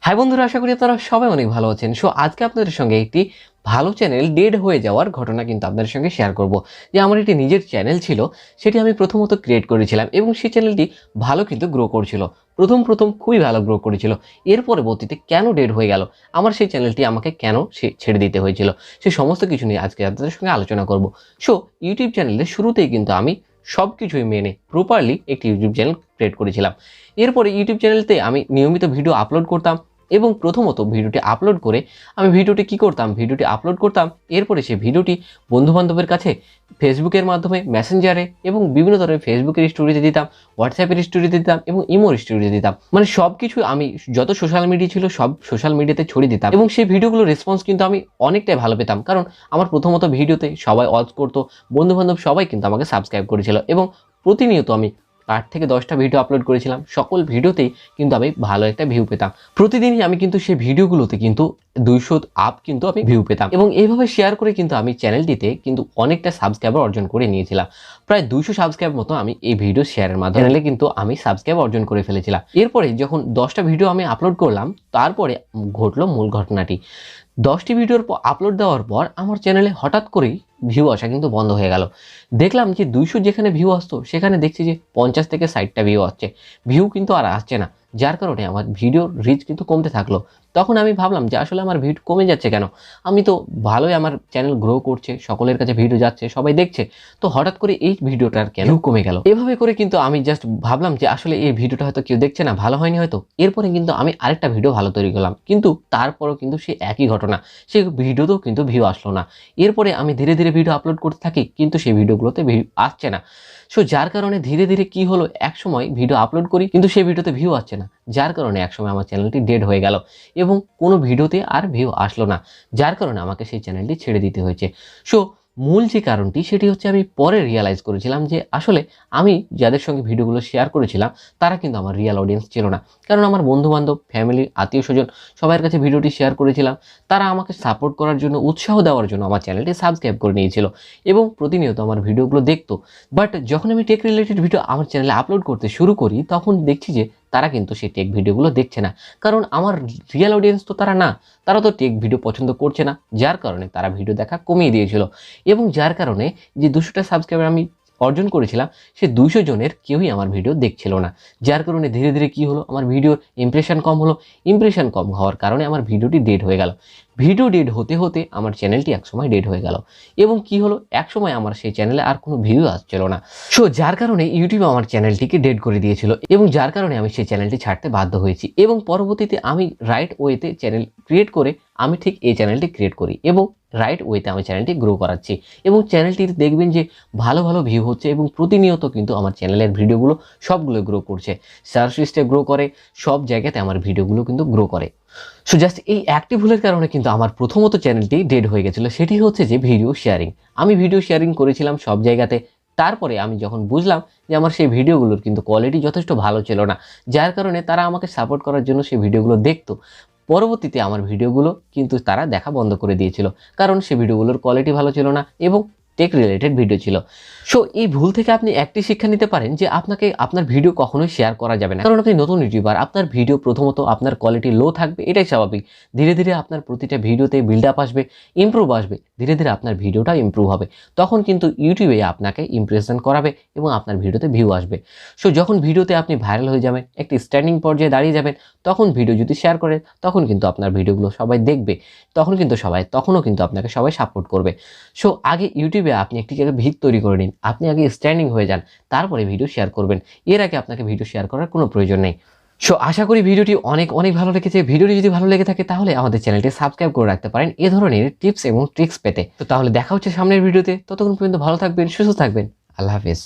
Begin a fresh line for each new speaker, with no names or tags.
High বন্ধুরা, আশা করি আপনারা সবাই অনেক ভালো আছেন। সো আজকে আপনাদের সঙ্গে একটি ভালো চ্যানেল ডেড হয়ে যাওয়ার ঘটনা কিন্তু আপনাদের সঙ্গে শেয়ার করব। যে আমার একটি নিজের চ্যানেল ছিল, সেটি আমি প্রথমত ক্রিয়েট করেছিলাম এবং সেই চ্যানেলটি ভালো কিন্তু গ্রো করছিল। প্রথম খুবই ভালো গ্রো করেছিল। এর পরবর্তীতে কেন ডেড হয়ে গেল, আমার সেই চ্যানেলটি আমাকে কেন ছেড়ে দিতে হয়েছিল, সেই সমস্ত কিছু নিয়ে আজকে আপনাদের সঙ্গে আলোচনা করব। সো ইউটিউব চ্যানেলের শুরুতেই কিন্তু আমি সব কিছুই মেনে প্রপারলি একটি ইউটিউব চ্যানেল ক্রিয়েট করেছিলাম। এরপরে ইউটিউব চ্যানেলতে আমি নিয়মিত ভিডিও আপলোড করতাম এবং প্রথমত ভিডিওটি আপলোড করে আমি ভিডিওটি আপলোড করতাম। এরপরে সেই ভিডিওটি বন্ধুবান্ধবের কাছে ফেসবুকের মাধ্যমে, মেসেঞ্জারে এবং বিভিন্ন ধরনের ফেসবুকের স্টোরিতে দিতাম, হোয়াটসঅ্যাপের স্টোরিতে দিতাম এবং ইমোর স্টোরিতে দিতাম। মানে সব কিছু আমি যত সোশ্যাল মিডিয়া ছিল সব সোশ্যাল মিডিয়াতে ছড়িয়ে দিতাম এবং সেই ভিডিওগুলোর রেসপন্স কিন্তু আমি অনেকটাই ভালো পেতাম, কারণ আমার প্রথমত ভিডিওতে সবাই ওয়াচ করতো, বন্ধুবান্ধব সবাই কিন্তু আমাকে সাবস্ক্রাইব করেছিল এবং প্রতিনিয়ত আমি 8 থেকে 10টা ভিডিও আপলোড করেছিলাম। সকল ভিডিওতেই কিন্তু আমি ভালো একটা ভিউ পেতাম। প্রতিদিনই আমি কিন্তু সেই ভিডিওগুলোতে কিন্তু 200 আপ কিন্তু আমি ভিউ পেতাম এবং এইভাবে শেয়ার করে কিন্তু আমি চ্যানেলটিতে কিন্তু অনেকটা সাবস্ক্রাইবার অর্জন করে নিয়েছিলাম। প্রায় 200 সাবস্ক্রাইব মতো আমি এই ভিডিও শেয়ারের মাধ্যমে চ্যানেলে কিন্তু আমি সাবস্ক্রাইব অর্জন করে ফেলেছিলাম। এরপরে যখন 10টা ভিডিও আমি আপলোড করলাম, তারপরে ঘটলো মূল ঘটনাটি। 10টি ভিডিওর আপলোড দেওয়ার পর আমার চ্যানেলে হঠাৎ করেই ভিউ আসা কিন্তু বন্ধ হয়ে গেল। দেখলাম যে 200 যেখানে ভিউ আসতো, সেখানে দেখছি যে 50 থেকে 60টা ভিউ আসছে, ভিউ কিন্তু আর আসছে না। যার কারণে আমার ভিডিওর রিচ কিন্তু কমতে থাকলো। তখন আমি ভাবলাম যে আসলে আমার ভিউ কমে যাচ্ছে কেন, আমি তো ভালোই, আমার চ্যানেল গ্রো করছে, সকলের কাছে ভিডিও যাচ্ছে, সবাই দেখছে, তো হঠাৎ করে এই ভিডিওটার কেন কমে গেল। এভাবে করে কিন্তু আমি জাস্ট ভাবলাম যে আসলে এই ভিডিওটা হয়তো কেউ দেখছে না, ভালো হয়নি হয়তো। এরপরে কিন্তু আমি আরেকটা ভিডিও ভালো তৈরি করলাম, কিন্তু তারপরও কিন্তু সেই একই ঘটনা, সেই ভিডিওতেও কিন্তু ভিউ আসলো না। এরপরে আমি ধীরে ধীরে ভিডিও আপলোড করতে থাকি, কিন্তু সেই ভিডিওগুলোতে ভিউ আসছে না। সো যার কারণে ধীরে ধীরে কি হলো, এক সময় ভিডিও আপলোড করি কিন্তু সেই ভিডিওতে ভিউ আসছে না, যার কারণে একসময় আমার চ্যানেলটি ডেড হয়ে গেল এবং কোনো ভিডিওতে আর ভিউ আসলো না, যার কারণে আমাকে সেই চ্যানেলটি ছেড়ে দিতে হয়েছে। সো মূল যে কারণটি সেটি হচ্ছে, আমি পরে রিয়ালাইজ করেছিলাম যে আসলে আমি যাদের সঙ্গে ভিডিওগুলো শেয়ার করেছিলাম তারা কিন্তু আমার রিয়েল অডিয়েন্স ছিল না। কারণ আমার বন্ধুবান্ধব, ফ্যামিলি, আত্মীয় স্বজন সবার কাছে ভিডিওটি শেয়ার করেছিলাম, তারা আমাকে সাপোর্ট করার জন্য, উৎসাহ দেওয়ার জন্য আমার চ্যানেলটি সাবস্ক্রাইব করে নিয়েছিল এবং প্রতিনিয়ত আমার ভিডিওগুলো দেখতো। বাট যখন আমি টেক রিলেটেড ভিডিও আমার চ্যানেলে আপলোড করতে শুরু করি, তখন দেখছি যে তারা কিন্তু সেই টেক ভিডিওগুলো দেখছে না, কারণ আমার রিয়েল অডিয়েন্স তো তারা না, তারা তো টেক ভিডিও পছন্দ করছে না, যার কারণে তারা ভিডিও দেখা কমিয়ে দিয়েছিল। এবং যার কারণে যে 200টা সাবস্ক্রাইবার আমি অর্জন করেছিলাম, সে 200 জনের কেউই আমার ভিডিও দেখছিল না। যার কারণে ধীরে ধীরে কি হলো, আমার ভিডিওর ইমপ্রেশন কম হলো। ইমপ্রেশন কম হওয়ার কারণে আমার ভিডিওটি ডেড হয়ে গেল। ভিডিও ডেড হতে হতে আমার চ্যানেলটি একসময় ডেড হয়ে গেল এবং কি হলো, একসময় আমার সেই চ্যানেলে আর কোনো ভিউ আসছিল না। সো যার কারণে ইউটিউব আমার চ্যানেলটিকে ডেড করে দিয়েছিল এবং যার কারণে আমি সেই চ্যানেলটি ছাড়তে বাধ্য হয়েছি। এবং পরবর্তীতে আমি রাইট ওয়েতে চ্যানেল ক্রিয়েট করে আমি ঠিক এই চ্যানেলটি ক্রিয়েট করি এবং রাইট ওয়েতে আমি চ্যানেলটি গ্রো করাচ্ছি এবং চ্যানেলটিতে দেখবেন যে ভালো ভালো ভিউ হচ্ছে এবং প্রতিনিয়ত কিন্তু আমার চ্যানেলের ভিডিওগুলো সবগুলো গ্রো করছে, সার্চ লিস্টে গ্রো করে, সব জায়গাতে আমার ভিডিওগুলো কিন্তু গ্রো করে। সো জাস্ট এই একটি ভুলের কারণে কিন্তু আমার প্রথমত চ্যানেলটি ডেড হয়ে গেছিলো, সেটি হচ্ছে যে ভিডিও শেয়ারিং। আমি ভিডিও শেয়ারিং করেছিলাম সব জায়গাতে, তারপরে আমি যখন বুঝলাম যে আমার সেই ভিডিওগুলোর কিন্তু কোয়ালিটি যথেষ্ট ভালো ছিল না, যার কারণে তারা আমাকে সাপোর্ট করার জন্য সেই ভিডিওগুলো দেখতো, পরবর্তীতে আমার ভিডিওগুলো কিন্তু তারা দেখা বন্ধ করে দিয়েছিল, কারণ সেই ভিডিওগুলোর কোয়ালিটি ভালো ছিল না এবং টেক রিলেটেড ভিডিও ছিল। সো এই ভুল থেকে আপনি একটি শিক্ষা নিতে পারেন যে আপনাকে আপনার ভিডিও কখনোই শেয়ার করা যাবে না, কারণ আপনি নতুন ইউটিউবার, আপনার ভিডিও প্রথমত আপনার কোয়ালিটি লো থাকবে, এটাই স্বাভাবিক। ধীরে ধীরে আপনার প্রতিটা ভিডিওতে বিল্ড আপ আসবে, ইমপ্রুভ আসবে, ধীরে ধীরে আপনার ভিডিওটা ইমপ্রুভ হবে, তখন কিন্তু ইউটিউবে আপনাকে ইমপ্রেশন করাবে এবং আপনার ভিডিওতে ভিউ আসবে। সো যখন ভিডিওতে আপনি ভাইরাল হয়ে যাবেন, একটি স্ট্যান্ডিং পর্যায়ে দাঁড়িয়ে যাবেন, তখন ভিডিও যদি শেয়ার করেন, তখন কিন্তু আপনার ভিডিওগুলো সবাই দেখবে, তখনও কিন্তু আপনাকে সবাই সাপোর্ট করবে। সো আগে ইউটিউবে আপনি একটি জায়গায় ভিত তৈরি করে নিন, আপনি আগে স্ট্যান্ডিং হয়ে যান, তারপরে ভিডিও শেয়ার করবেন। এর আগে আপনাকে ভিডিও শেয়ার করার কোনো প্রয়োজন নেই। সো আশা করি ভিডিওটি অনেক অনেক ভালো লেগেছে। ভিডিওটি যদি ভালো লেগে থাকে তাহলে আমাদের চ্যানেলটি সাবস্ক্রাইব করে রাখতে পারেন এ ধরনের টিপস এবং ট্রিক্স পেতে। তো তাহলে দেখা হচ্ছে সামনের ভিডিওতে, ততক্ষণ পর্যন্ত ভালো থাকবেন, সুস্থ থাকবেন, আল্লাহ হাফেজ।